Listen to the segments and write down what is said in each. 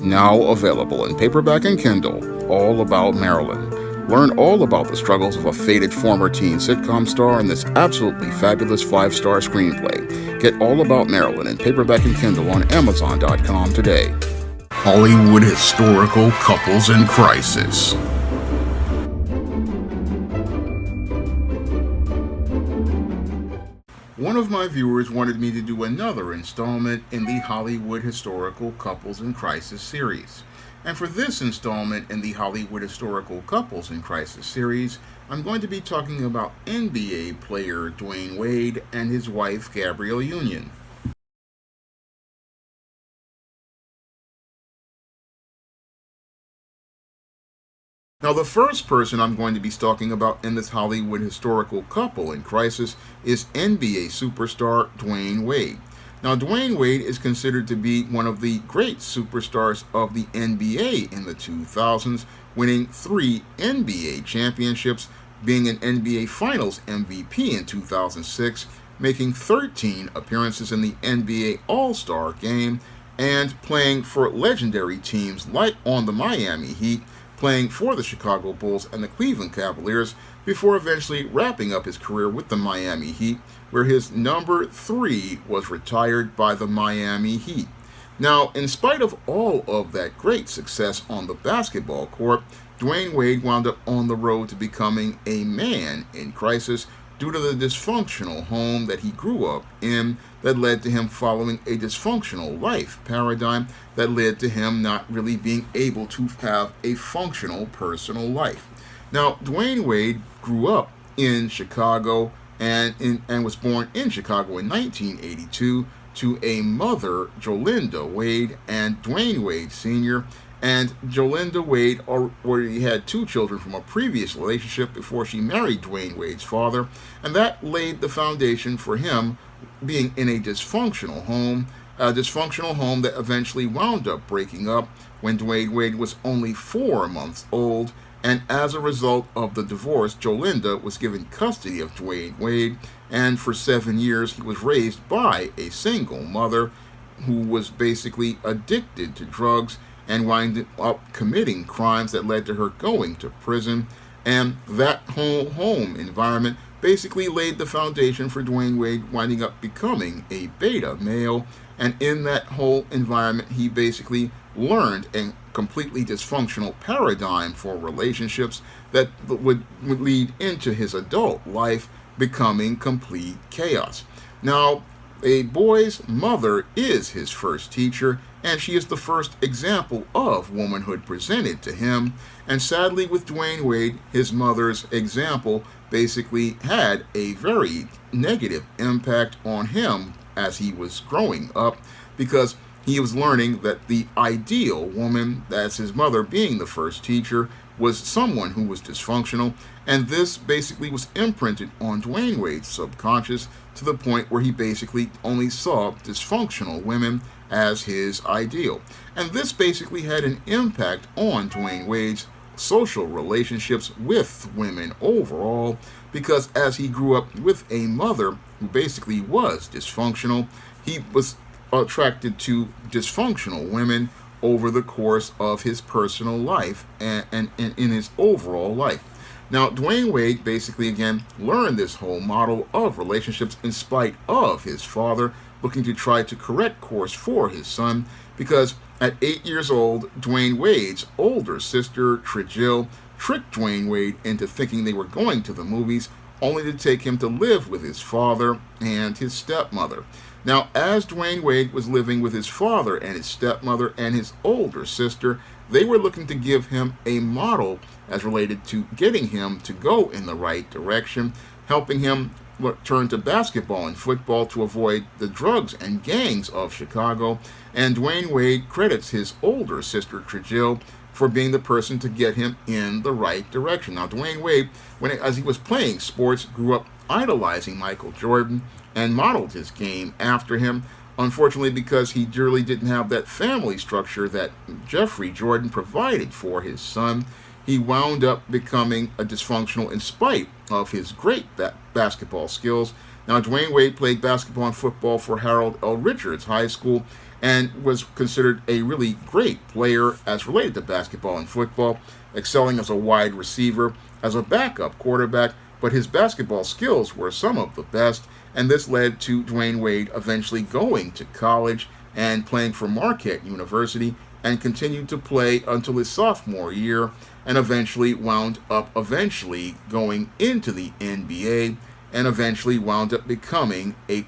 Now available in paperback and Kindle, All About Marilyn. Learn all about the struggles of a faded former teen sitcom star in this absolutely fabulous 5-star screenplay. Get All About Marilyn in paperback and Kindle on Amazon.com today. Hollywood Historical Couples in Crisis. One of my viewers wanted me to do another installment in the Hollywood Historical Couples in Crisis series. And for this installment in the Hollywood Historical Couples in Crisis series, I'm going to be talking about NBA player Dwayne Wayde and his wife Gabrielle Union. Now, the first person I'm going to be talking about in this Hollywood historical couple in crisis is NBA superstar Dwayne Wayde. Now, Dwayne Wayde is considered to be one of the great superstars of the NBA in the 2000s, winning 3 NBA championships, being an NBA Finals MVP in 2006, making 13 appearances in the NBA All-Star Game, and playing for legendary teams like on the Miami Heat, playing for the Chicago Bulls and the Cleveland Cavaliers, before eventually wrapping up his career with the Miami Heat, where his number 3 was retired by the Miami Heat. Now, in spite of all of that great success on the basketball court, Dwayne Wayde wound up on the road to becoming a man in crisis due to the dysfunctional home that he grew up in that led to him following a dysfunctional life paradigm that led to him not really being able to have a functional personal life. Now, Dwayne Wayde grew up in Chicago and was born in Chicago in 1982 to a mother, Jolinda Wayde, and Dwayne Wayde Sr., and Jolinda Wayde already had 2 children from a previous relationship before she married Dwayne Wade's father, and that laid the foundation for him being in a dysfunctional home that eventually wound up breaking up when Dwayne Wayde was only 4 months old, and as a result of the divorce, Jolinda was given custody of Dwayne Wayde, and for 7 years he was raised by a single mother who was basically addicted to drugs and wound up committing crimes that led to her going to prison. And that whole home environment basically laid the foundation for Dwayne Wayde winding up becoming a beta male. And in that whole environment, he basically learned a completely dysfunctional paradigm for relationships that would lead into his adult life becoming complete chaos. Now, a boy's mother is his first teacher, and she is the first example of womanhood presented to him. And sadly, with Dwayne Wayde, his mother's example basically had a very negative impact on him as he was growing up, because he was learning that the ideal woman, that's his mother being the first teacher, was someone who was dysfunctional, and this basically was imprinted on Dwayne Wade's subconscious to the point where he basically only saw dysfunctional women as his ideal. And this basically had an impact on Dwayne Wade's social relationships with women overall, because as he grew up with a mother who basically was dysfunctional, he was attracted to dysfunctional women over the course of his personal life and in his overall life. Now, Dwayne Wayde basically, again, learned this whole model of relationships in spite of his father looking to try to correct course for his son, because at 8 years old, Dwayne Wade's older sister, Jill, tricked Dwayne Wayde into thinking they were going to the movies, only to take him to live with his father and his stepmother. Now, as Dwayne Wayde was living with his father and his stepmother and his older sister, they were looking to give him a model as related to getting him to go in the right direction, helping him turn to basketball and football to avoid the drugs and gangs of Chicago. And Dwayne Wayde credits his older sister, Jill, for being the person to get him in the right direction. Now, Dwayne Wayde, as he was playing sports, grew up idolizing Michael Jordan and modeled his game after him. Unfortunately, because he really didn't have that family structure that Jeffrey Jordan provided for his son, he wound up becoming a dysfunctional in spite of his great basketball skills. Now, Dwayne Wayde played basketball and football for Harold L. Richards High School, and was considered a really great player as related to basketball and football, excelling as a wide receiver, as a backup quarterback, but his basketball skills were some of the best, and this led to Dwayne Wade eventually going to college and playing for Marquette University, and continued to play until his sophomore year, and eventually wound up going into the NBA, and eventually wound up becoming a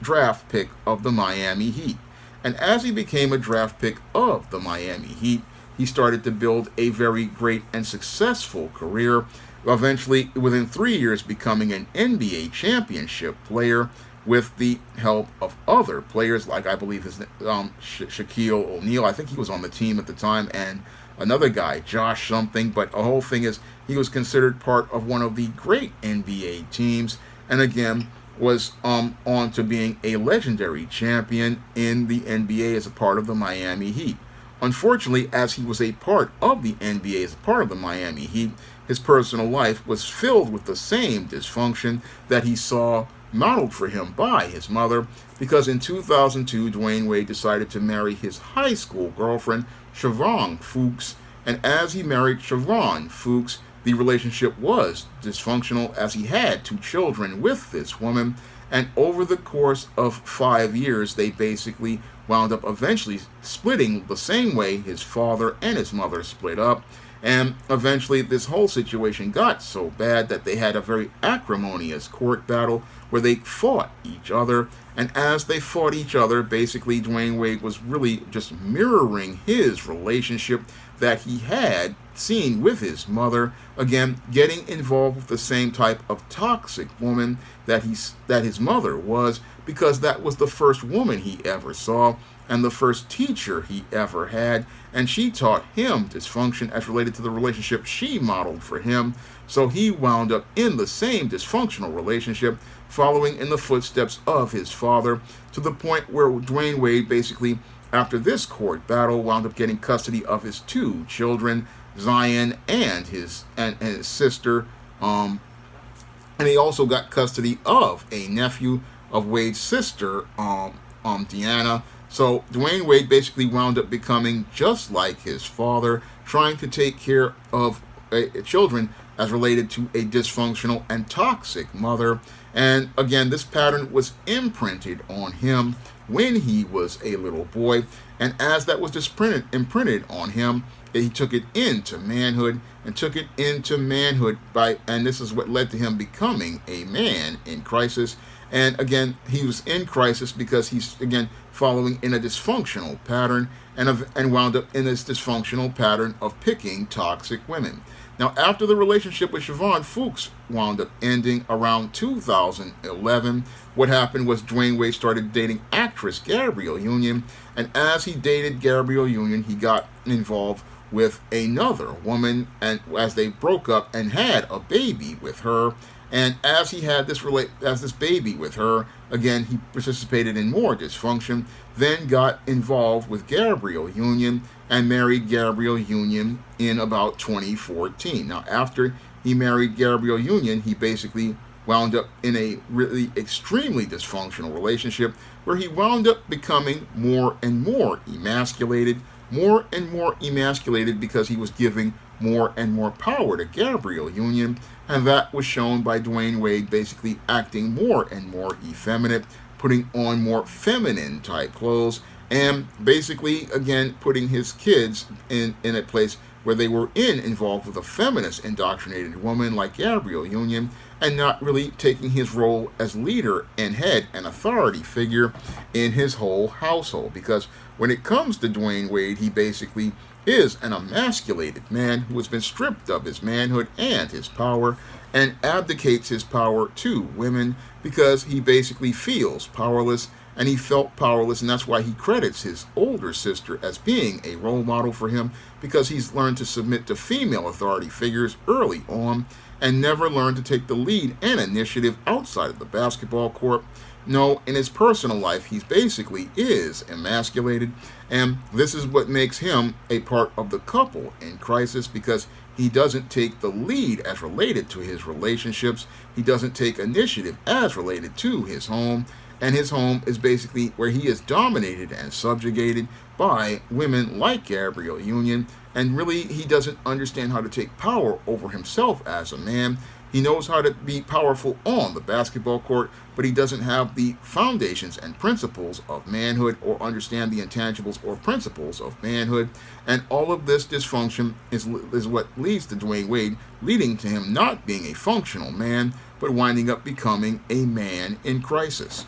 draft pick of the Miami Heat. And as he became a draft pick of the Miami Heat, he started to build a very great and successful career, eventually within 3 years becoming an NBA championship player with the help of other players like I believe his Shaquille O'Neal. I think he was on the team at the time, and another guy, Josh something. But the whole thing is he was considered part of one of the great NBA teams, and again was on to being a legendary champion in the NBA as a part of the Miami Heat. Unfortunately, as he was a part of the NBA as a part of the Miami Heat, his personal life was filled with the same dysfunction that he saw modeled for him by his mother, because in 2002, Dwayne Wade decided to marry his high school girlfriend, Siobhan Fuchs, and as he married Siobhan Fuchs, the relationship was dysfunctional as he had 2 children with this woman, and over the course of 5 years, they basically wound up eventually splitting the same way his father and his mother split up. And eventually, this whole situation got so bad that they had a very acrimonious court battle where they fought each other. And as they fought each other, basically, Dwayne Wade was really just mirroring his relationship that he had seen with his mother. Again, getting involved with the same type of toxic woman that his mother was, because that was the first woman he ever saw and the first teacher he ever had, and she taught him dysfunction as related to the relationship she modeled for him. So he wound up in the same dysfunctional relationship, following in the footsteps of his father, to the point where Dwayne Wade basically, after this court battle, wound up getting custody of his 2 children, Zion and his sister, and he also got custody of a nephew of Wade's sister, Deanna. So Dwayne Wade basically wound up becoming just like his father, trying to take care of children as related to a dysfunctional and toxic mother. And again, this pattern was imprinted on him when he was a little boy. And as that was imprinted on him, he took it into manhood, and this is what led to him becoming a man in crisis. And again, he was in crisis because he's, again, following in a dysfunctional pattern, and wound up in this dysfunctional pattern of picking toxic women. Now, after the relationship with Siobhan Fuchs wound up ending around 2011, what happened was Dwayne Wade started dating actress Gabrielle Union, and as he dated Gabrielle Union, he got involved with another woman, and as they broke up and had a baby with her. And as he had this baby with her, again, he participated in more dysfunction, then got involved with Gabrielle Union and married Gabrielle Union in about 2014. Now, after he married Gabrielle Union, he basically wound up in a really extremely dysfunctional relationship where he wound up becoming more and more emasculated because he was giving more and more power to Gabrielle Union, and that was shown by Dwayne Wade basically acting more and more effeminate, putting on more feminine type clothes, and basically, again, putting his kids in a place where they were involved with a feminist indoctrinated woman like Gabrielle Union, and not really taking his role as leader and head and authority figure in his whole household. Because when it comes to Dwayne Wade, he basically is an emasculated man who has been stripped of his manhood and his power, and abdicates his power to women because he basically feels powerless, and he felt powerless, and that's why he credits his older sister as being a role model for him, because he's learned to submit to female authority figures early on and never learned to take the lead and initiative outside of the basketball court. No, in his personal life, he basically is emasculated, and this is what makes him a part of the couple in crisis, because he doesn't take the lead as related to his relationships. He doesn't take initiative as related to his home, and his home is basically where he is dominated and subjugated by women like Gabrielle Union, and really he doesn't understand how to take power over himself as a man. He knows how to be powerful on the basketball court, but he doesn't have the foundations and principles of manhood or understand the intangibles or principles of manhood. And all of this dysfunction is what leads to Dwayne Wade, leading to him not being a functional man, but winding up becoming a man in crisis.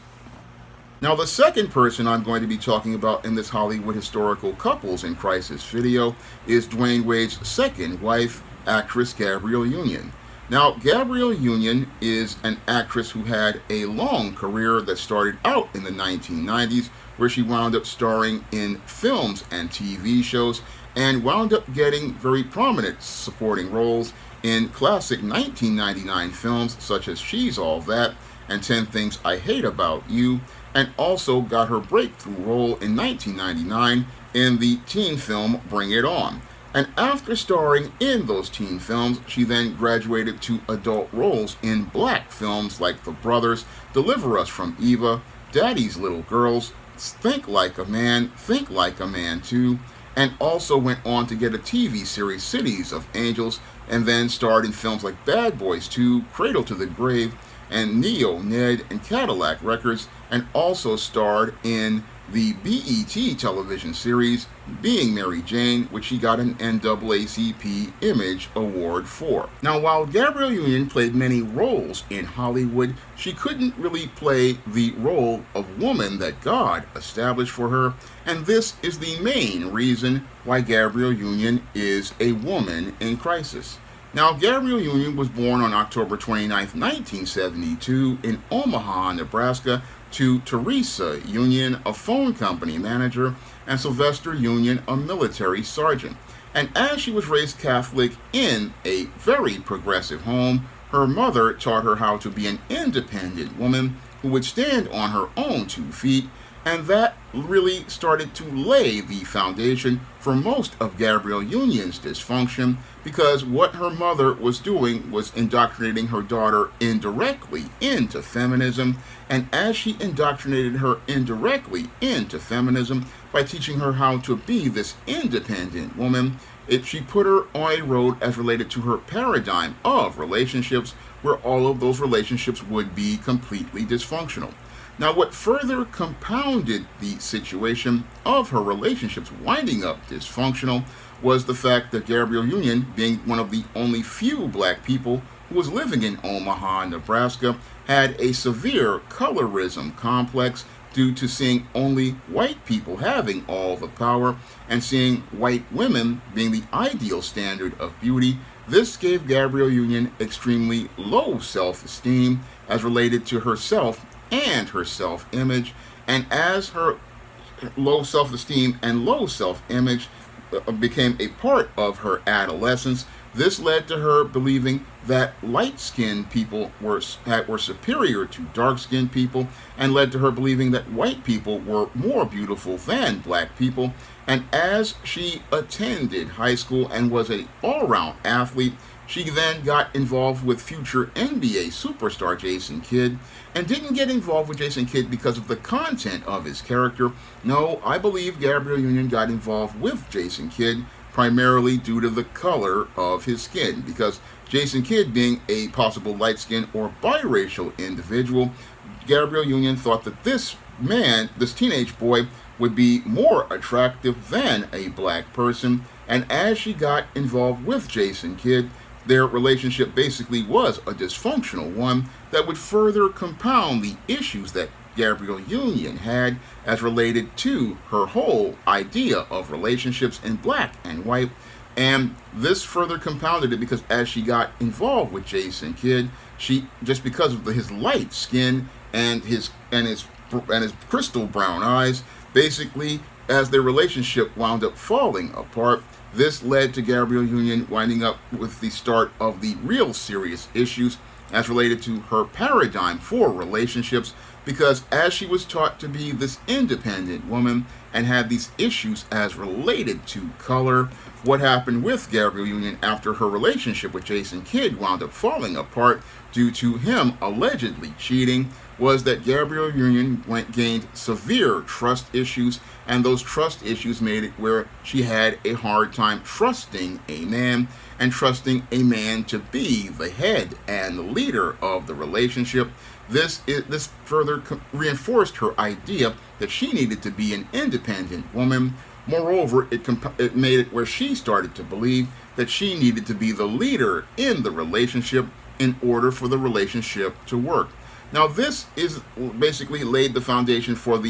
Now, the second person I'm going to be talking about in this Hollywood historical couples in crisis video is Dwayne Wade's second wife, actress Gabrielle Union. Now, Gabrielle Union is an actress who had a long career that started out in the 1990s, where she wound up starring in films and TV shows and wound up getting very prominent supporting roles in classic 1999 films such as She's All That and 10 Things I Hate About You, and also got her breakthrough role in 1999 in the teen film Bring It On. And after starring in those teen films, she then graduated to adult roles in black films like The Brothers, Deliver Us from Eva, Daddy's Little Girls, Think Like a Man, Think Like a Man Too, and also went on to get a TV series, Cities of Angels, and then starred in films like Bad Boys 2, Cradle to the Grave, and Neo, Ned, and Cadillac Records, and also starred in the BET television series Being Mary Jane, which she got an NAACP Image Award for. Now, while Gabrielle Union played many roles in Hollywood, she couldn't really play the role of woman that God established for her, and this is the main reason why Gabrielle Union is a woman in crisis. Now, Gabrielle Union was born on October 29, 1972 in Omaha, Nebraska, to Teresa Union, a phone company manager, and Sylvester Union, a military sergeant. And as she was raised Catholic in a very progressive home, her mother taught her how to be an independent woman who would stand on her own 2 feet, and that really started to lay the foundation for most of Gabrielle Union's dysfunction, because what her mother was doing was indoctrinating her daughter indirectly into feminism. And as she indoctrinated her indirectly into feminism by teaching her how to be this independent woman, she put her on a road as related to her paradigm of relationships, where all of those relationships would be completely dysfunctional. Now, what further compounded the situation of her relationships winding up dysfunctional was the fact that Gabrielle Union, being one of the only few black people who was living in Omaha, Nebraska, had a severe colorism complex due to seeing only white people having all the power and seeing white women being the ideal standard of beauty. This gave Gabrielle Union extremely low self-esteem as related to herself and her self-image, and as her low self-esteem and low self-image became a part of her adolescence, this led to her believing that light-skinned people were superior to dark-skinned people, and led to her believing that white people were more beautiful than black people. And as she attended high school and was an all-round athlete, she then got involved with future NBA superstar Jason Kidd, and didn't get involved with Jason Kidd because of the content of his character. No, I believe Gabrielle Union got involved with Jason Kidd primarily due to the color of his skin, because Jason Kidd being a possible light-skinned or biracial individual, Gabrielle Union thought that this man, this teenage boy, would be more attractive than a black person. And as she got involved with Jason Kidd, their relationship basically was a dysfunctional one that would further compound the issues that Gabrielle Union had as related to her whole idea of relationships in black and white. And this further compounded it because as she got involved with Jason Kidd, she, just because of his light skin and his crystal brown eyes, basically as their relationship wound up falling apart, this led to Gabrielle Union winding up with the start of the real serious issues as related to her paradigm for relationships, because as she was taught to be this independent woman and had these issues as related to color, what happened with Gabrielle Union after her relationship with Jason Kidd wound up falling apart due to him allegedly cheating was that Gabrielle Union gained severe trust issues, and those trust issues made it where she had a hard time trusting a man and trusting a man to be the head and the leader of the relationship. This further reinforced her idea that she needed to be an independent woman. Moreover, it made it where she started to believe that she needed to be the leader in the relationship in order for the relationship to work. Now, this is basically laid the foundation for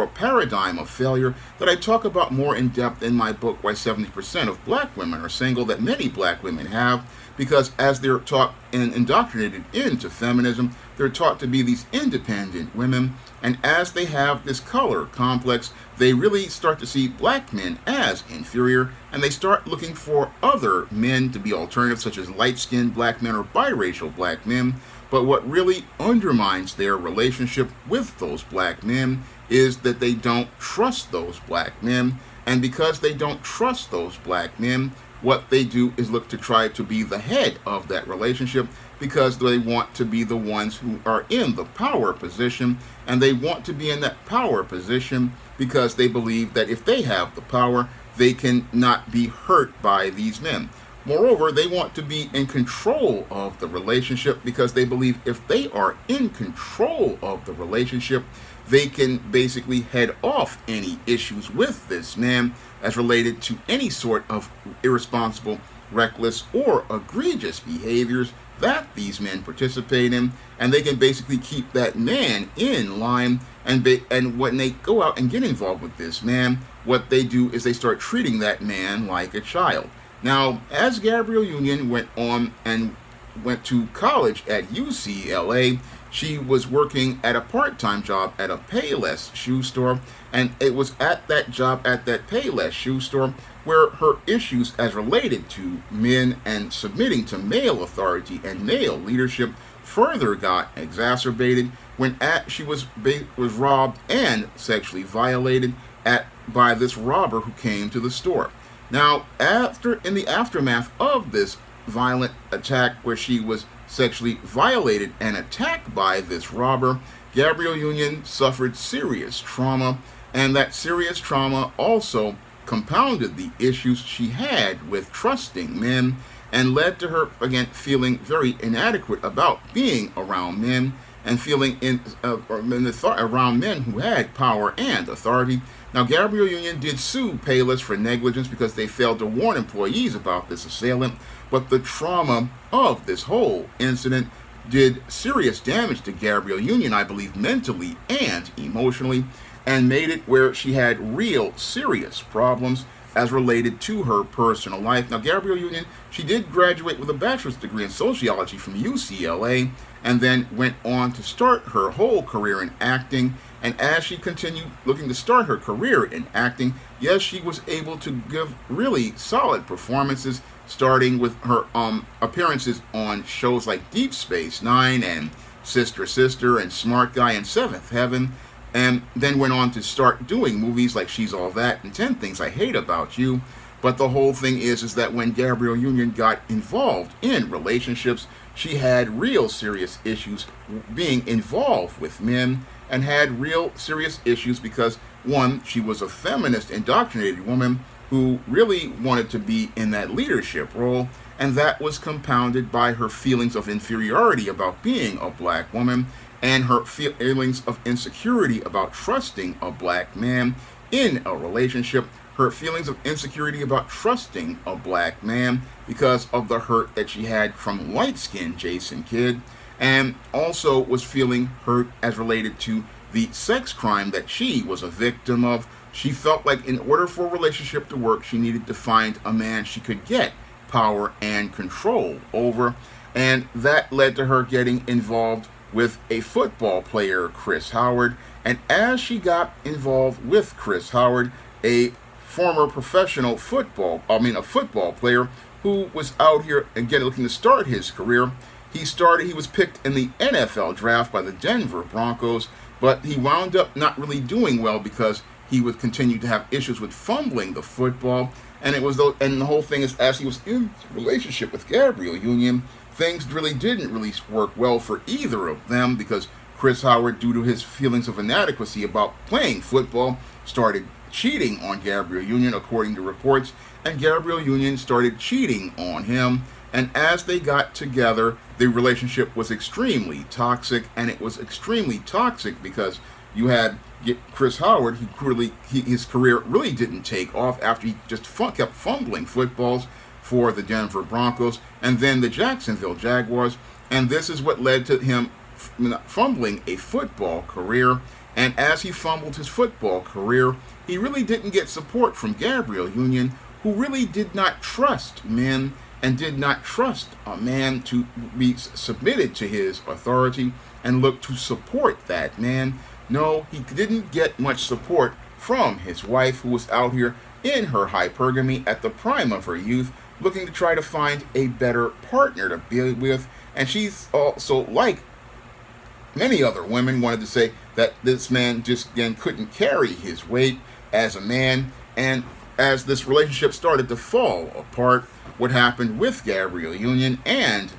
a paradigm of failure that I talk about more in depth in my book, Why 70% of Black Women Are Single, that many Black women have, because as they're taught and indoctrinated into feminism, they're taught to be these independent women, and as they have this color complex, they really start to see Black men as inferior, and they start looking for other men to be alternatives, such as light-skinned Black men or biracial Black men. But what really undermines their relationship with those Black men is that they don't trust those Black men. And because they don't trust those Black men, what they do is look to try to be the head of that relationship, because they want to be the ones who are in the power position. And they want to be in that power position because they believe that if they have the power, they can not be hurt by these men. Moreover, they want to be in control of the relationship because they believe if they are in control of the relationship, they can basically head off any issues with this man as related to any sort of irresponsible, reckless, or egregious behaviors that these men participate in, and they can basically keep that man in line. And when they go out and get involved with this man, what they do is they start treating that man like a child. Now, as Gabrielle Union went on and went to college at UCLA, she was working at a part-time job at a Payless shoe store, and it was at that job at that Payless shoe store where her issues as related to men and submitting to male authority and male leadership further got exacerbated when she was robbed and sexually violated by this robber who came to the store. Now, in the aftermath of this violent attack where she was sexually violated and attacked by this robber, Gabrielle Union suffered serious trauma, and that serious trauma also compounded the issues she had with trusting men and led to her, again, feeling very inadequate about being around men and feeling around men who had power and authority. Now, Gabrielle Union did sue Payless for negligence because they failed to warn employees about this assailant, but the trauma of this whole incident did serious damage to Gabrielle Union, I believe, mentally and emotionally, and made it where she had real serious problems as related to her personal life. Now, Gabrielle Union, she did graduate with a bachelor's degree in sociology from UCLA, and then went on to start her whole career in acting. And as she continued looking to start her career in acting, yes, she was able to give really solid performances, starting with her appearances on shows like Deep Space Nine and Sister Sister and Smart Guy and Seventh Heaven, and then went on to start doing movies like She's All That and 10 Things I Hate About You. But the whole thing is that when Gabrielle Union got involved in relationships, she had real serious issues being involved with men, and had real serious issues because, one, she was a feminist, indoctrinated woman who really wanted to be in that leadership role, and that was compounded by her feelings of inferiority about being a Black woman, and her feelings of insecurity about trusting a Black man in a relationship, her feelings of insecurity about trusting a Black man because of the hurt that she had from light-skinned Jason Kidd, and also was feeling hurt as related to the sex crime that she was a victim of. She felt like in order for a relationship to work, she needed to find a man she could get power and control over, and that led to her getting involved with a football player, Chris Howard. And as she got involved with Chris Howard, a former professional football player who was out here again looking to start his career, he was picked in the NFL draft by the Denver Broncos, but he wound up not really doing well because he would continue to have issues with fumbling the football. And and the whole thing is, as he was in a relationship with Gabrielle Union, things really didn't really work well for either of them because Chris Howard, due to his feelings of inadequacy about playing football, started cheating on Gabrielle Union, according to reports, and Gabrielle Union started cheating on him. And as they got together, the relationship was extremely toxic, and it was extremely toxic because you had Chris Howard, his career really didn't take off after he just kept fumbling footballs for the Denver Broncos and then the Jacksonville Jaguars. And this is what led to him fumbling a football career. And as he fumbled his football career, he really didn't get support from Gabrielle Union, who really did not trust men and did not trust a man to be submitted to his authority and look to support that man. No, he didn't get much support from his wife, who was out here in her hypergamy at the prime of her youth, looking to try to find a better partner to be with. And she's also, like many other women, wanted to say that this man just again couldn't carry his weight as a man. And as this relationship started to fall apart, what happened with Gabrielle Union and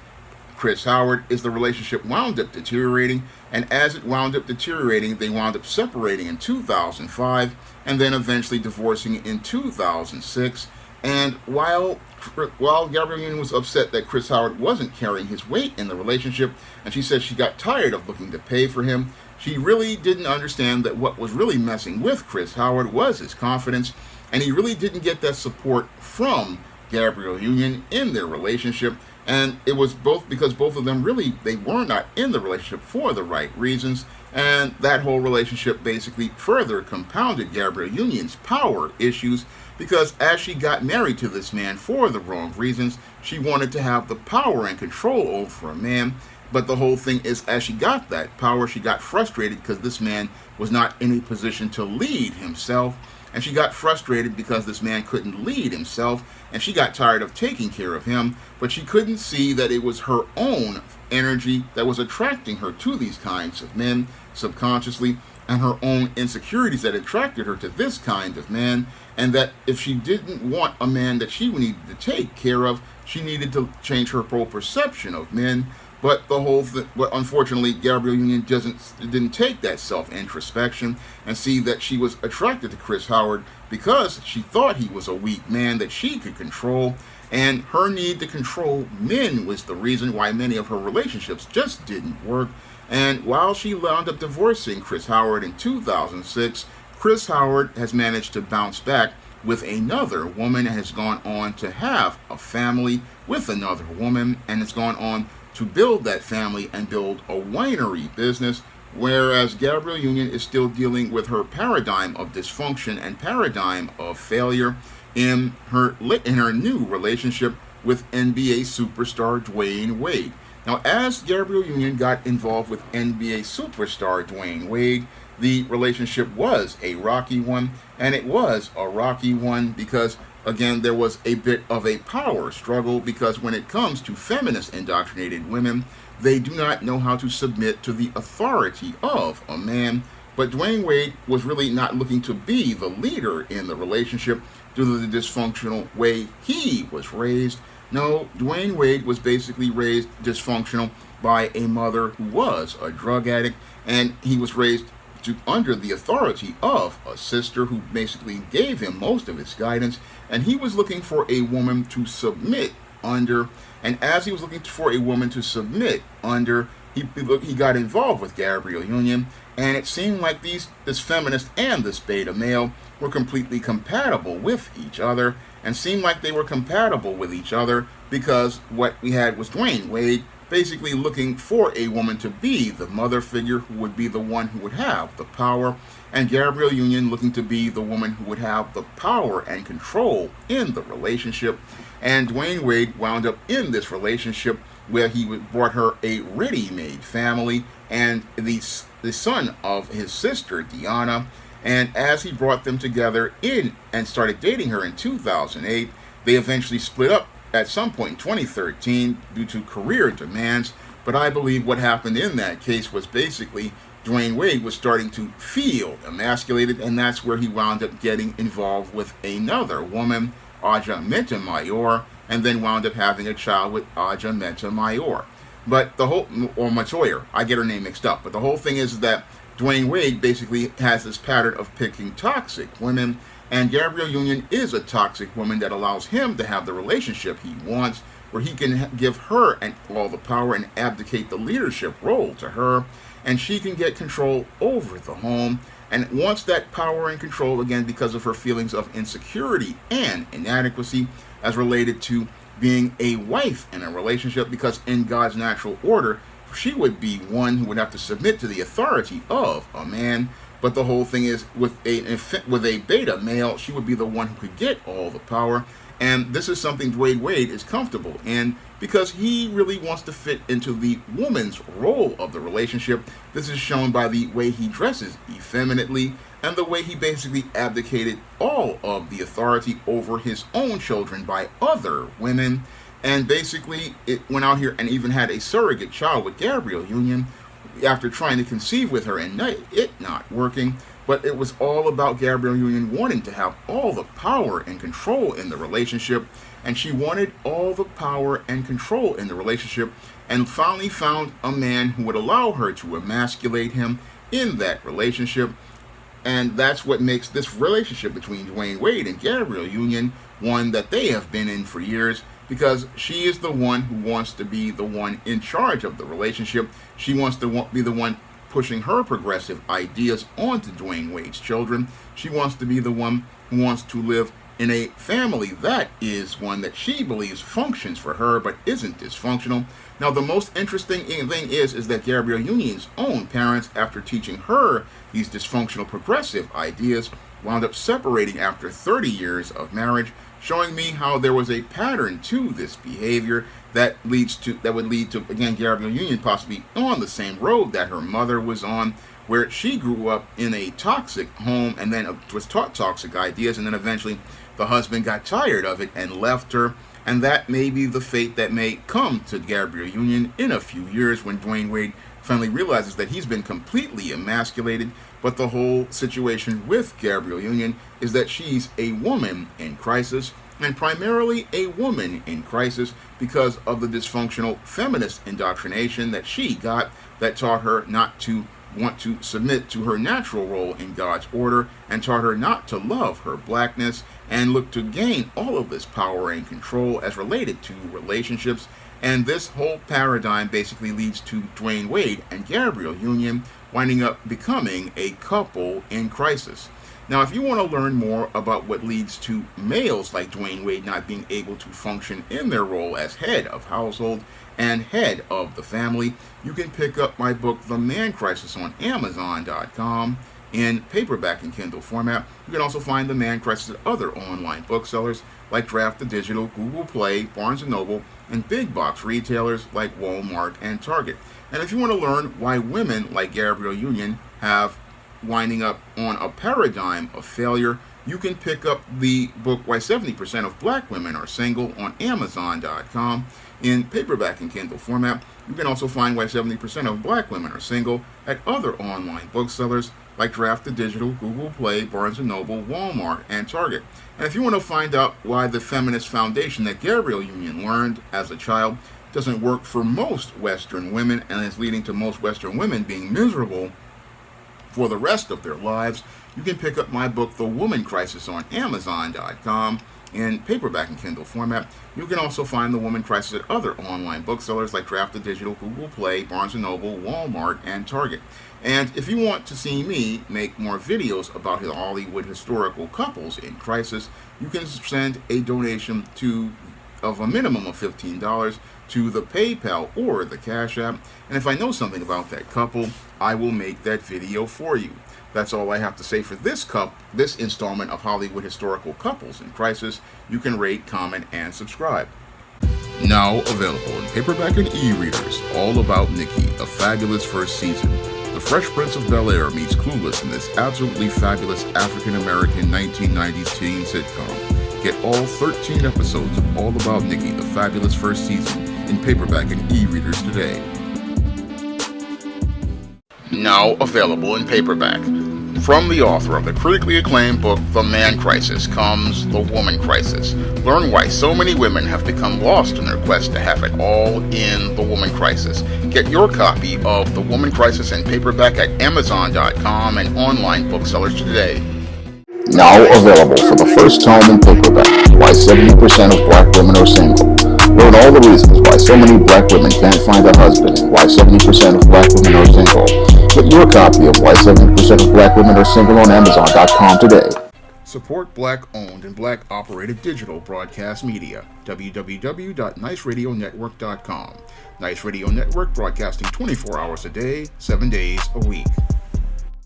Chris Howard is the relationship wound up deteriorating, and as it wound up deteriorating, they wound up separating in 2005 and then eventually divorcing in 2006. And while Gabrielle Union was upset that Chris Howard wasn't carrying his weight in the relationship, and she said she got tired of looking to pay for him, she really didn't understand that what was really messing with Chris Howard was his confidence, and he really didn't get that support from Gabrielle Union in their relationship. And it was both because both of them they were not in the relationship for the right reasons, and that whole relationship basically further compounded Gabrielle Union's power issues, because as she got married to this man for the wrong reasons, she wanted to have the power and control over a man. But the whole thing is, as she got that power, she got frustrated because this man was not in a position to lead himself. And she got frustrated because this man couldn't lead himself, and she got tired of taking care of him, but she couldn't see that it was her own energy that was attracting her to these kinds of men subconsciously, and her own insecurities that attracted her to this kind of man, and that if she didn't want a man that she needed to take care of, she needed to change her whole perception of men. But unfortunately, Gabrielle Union didn't take that self-introspection and see that she was attracted to Chris Howard because she thought he was a weak man that she could control, and her need to control men was the reason why many of her relationships just didn't work. And while she wound up divorcing Chris Howard in 2006, Chris Howard has managed to bounce back with another woman and has gone on to have a family with another woman, and has gone on to build that family and build a winery business, whereas Gabrielle Union is still dealing with her paradigm of dysfunction and paradigm of failure in her new relationship with NBA superstar Dwayne Wayde. Now, as Gabrielle Union got involved with NBA superstar Dwayne Wayde, the relationship was a rocky one, and it was a rocky one because, again, there was a bit of a power struggle, because when it comes to feminist indoctrinated women, they do not know how to submit to the authority of a man. But Dwayne Wayde was really not looking to be the leader in the relationship due to the dysfunctional way he was raised. No, Dwayne Wayde was basically raised dysfunctional by a mother who was a drug addict, and he was raised under the authority of a sister who basically gave him most of his guidance, and he was looking for a woman to submit under. And as he was looking for a woman to submit under, he got involved with Gabrielle Union, and it seemed like this feminist and this beta male were completely compatible with each other, and seemed like they were compatible with each other because what we had was Dwayne Wayde basically looking for a woman to be the mother figure who would be the one who would have the power, and Gabrielle Union looking to be the woman who would have the power and control in the relationship. And Dwayne Wayde wound up in this relationship where he brought her a ready-made family and the son of his sister, Deanna. And as he brought them together and started dating her in 2008, they eventually split up at some point in 2013 due to career demands. But I believe what happened in that case was basically Dwayne Wayde was starting to feel emasculated, and that's where he wound up getting involved with another woman, Aja Montemayor, and then wound up having a child with Aja Montemayor. But the whole, or Matoyer, I get her name mixed up, but the whole thing is that Dwayne Wayde basically has this pattern of picking toxic women, and Gabrielle Union is a toxic woman that allows him to have the relationship he wants, where he can give her all the power and abdicate the leadership role to her, and she can get control over the home, and wants that power and control again because of her feelings of insecurity and inadequacy as related to being a wife in a relationship, because in God's natural order, she would be one who would have to submit to the authority of a man. But the whole thing is, with a beta male, she would be the one who could get all the power. And this is something Dwayne Wayde is comfortable in because he really wants to fit into the woman's role of the relationship. This is shown by the way he dresses effeminately and the way he basically abdicated all of the authority over his own children by other women. And basically, it went out here and even had a surrogate child with Gabrielle Union after trying to conceive with her and it not working. But it was all about Gabrielle Union wanting to have all the power and control in the relationship. And she wanted all the power and control in the relationship, and finally found a man who would allow her to emasculate him in that relationship. And that's what makes this relationship between Dwayne Wayde and Gabrielle Union one that they have been in for years, because she is the one who wants to be the one in charge of the relationship. She wants to be the one pushing her progressive ideas onto Dwayne Wade's children. She wants to be the one who wants to live in a family that is one that she believes functions for her but isn't dysfunctional. Now, the most interesting thing is that Gabrielle Union's own parents, after teaching her these dysfunctional progressive ideas, wound up separating after 30 years of marriage, showing me how there was a pattern to this behavior that would lead to again Gabrielle Union possibly on the same road that her mother was on, where she grew up in a toxic home and then was taught toxic ideas, and then eventually the husband got tired of it and left her. And that may be the fate that may come to Gabrielle Union in a few years when Dwayne Wayde finally realizes that he's been completely emasculated. But the whole situation with Gabrielle Union is that she's a woman in crisis, and primarily a woman in crisis because of the dysfunctional feminist indoctrination that she got that taught her not to want to submit to her natural role in God's order, and taught her not to love her blackness and look to gain all of this power and control as related to relationships. And this whole paradigm basically leads to Dwayne Wayde and Gabrielle Union winding up becoming a couple in crisis. Now, if you want to learn more about what leads to males like Dwayne Wayde not being able to function in their role as head of household and head of the family, you can pick up my book, The Man Crisis, on Amazon.com in paperback and Kindle format. You can also find The Man Crisis at other online booksellers like Draft the Digital, Google Play, Barnes & Noble, and big box retailers like Walmart and Target. And if you want to learn why women like Gabrielle Union have winding up on a paradigm of failure, you can pick up the book Why 70% of Black Women Are Single on Amazon.com in paperback and Kindle format. You can also find Why 70% of Black Women Are Single at other online booksellers like Draft the Digital, Google Play, Barnes & Noble, Walmart, and Target. And if you want to find out why the feminist foundation that Gabrielle Union learned as a child doesn't work for most Western women and is leading to most Western women being miserable for the rest of their lives, you can pick up my book, The Woman Crisis, on Amazon.com in paperback and Kindle format. You can also find The Woman Crisis at other online booksellers like Draft the Digital, Google Play, Barnes & Noble, Walmart, and Target. And if you want to see me make more videos about Hollywood historical couples in crisis, you can send a donation of a minimum of $15 to the PayPal or the Cash App. And if I know something about that couple, I will make that video for you. That's all I have to say for this installment of Hollywood Historical Couples in Crisis. You can rate, comment, and subscribe. Now available in paperback and e-readers, All About Nikki, a fabulous first season. The Fresh Prince of Bel-Air meets Clueless in this absolutely fabulous African-American 1990s teen sitcom. Get all 13 episodes of All About Nikki, the fabulous first season, in paperback and e-readers today. Now available in paperback. From the author of the critically acclaimed book The Man Crisis comes The Woman Crisis. Learn why so many women have become lost in their quest to have it all in The Woman Crisis. Get your copy of The Woman Crisis in paperback at Amazon.com and online booksellers today. Now available for the first time in paperback, Why 70% of Black Women Are Single. Learn all the reasons why so many Black women can't find a husband and why 70% of Black women are single. Get your copy of Why 70% of Black Women Are Single on Amazon.com today. Support Black-owned and Black-operated digital broadcast media. www.niceradionetwork.com. Nice Radio Network broadcasting 24 hours a day, 7 days a week.